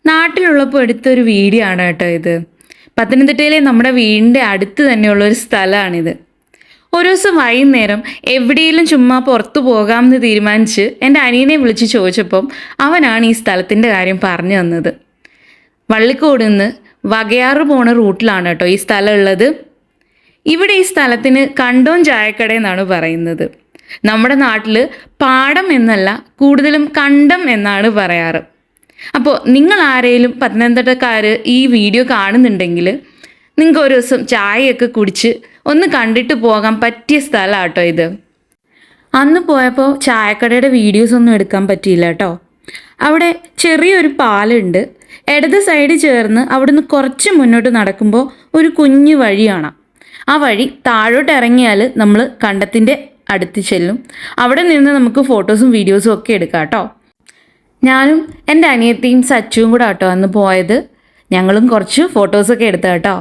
നാട്ടിലുള്ളപ്പോൾ എടുത്തൊരു വീഡിയോ ആണ് കേട്ടോ ഇത്. പത്തനംതിട്ടയിലെ നമ്മുടെ വീടിൻ്റെ അടുത്ത് തന്നെയുള്ളൊരു സ്ഥലമാണിത്. ഒരു ദിവസം വൈകുന്നേരം എവിടെയെങ്കിലും ചുമ്മാ പുറത്തു പോകാമെന്ന് തീരുമാനിച്ച് എൻ്റെ അനിയനെ വിളിച്ച് ചോദിച്ചപ്പം അവനാണ് ഈ സ്ഥലത്തിൻ്റെ കാര്യം പറഞ്ഞു തന്നത്. വള്ളിക്കോട് നിന്ന് വകയാറ് പോണ റൂട്ടിലാണ് കേട്ടോ ഈ സ്ഥലം ഉള്ളത്. ഇവിടെ ഈ സ്ഥലത്തിന് കണ്ടോൻ ചായക്കട എന്നാണ് പറയുന്നത്. നമ്മുടെ നാട്ടിൽ പാടം എന്നല്ല, കൂടുതലും കണ്ടം എന്നാണ് പറയാറ്. അപ്പോൾ നിങ്ങൾ ആരെങ്കിലും പത്തനംതിട്ടക്കാർ ഈ വീഡിയോ കാണുന്നുണ്ടെങ്കിൽ നിങ്ങൾക്ക് ഒരു ദിവസം ചായയൊക്കെ കുടിച്ച് ഒന്ന് കണ്ടിട്ട് പോകാൻ പറ്റിയ സ്ഥലമാണ് കേട്ടോ ഇത്. അന്ന് പോയപ്പോൾ ചായക്കടയുടെ വീഡിയോസ് ഒന്നും എടുക്കാൻ പറ്റിയില്ല കേട്ടോ. അവിടെ ചെറിയൊരു പാലുണ്ട്. ഇടത് സൈഡ് ചേർന്ന് അവിടുന്ന് കുറച്ച് മുന്നോട്ട് നടക്കുമ്പോൾ ഒരു കുഞ്ഞു വഴി കാണാം. ആ വഴി താഴോട്ട് ഇറങ്ങിയാൽ നമ്മൾ കണ്ടത്തിൻ്റെ അടുത്ത് ചെല്ലും. അവിടെ നിന്ന് നമുക്ക് ഫോട്ടോസും വീഡിയോസും ഒക്കെ എടുക്കാം കേട്ടോ. ഞാനും എൻ്റെ അനിയത്തിയും സച്ചുവും കൂടെ കേട്ടോ അന്ന് പോയത്. ഞങ്ങളും കുറച്ച് ഫോട്ടോസൊക്കെ എടുത്ത കേട്ടോ.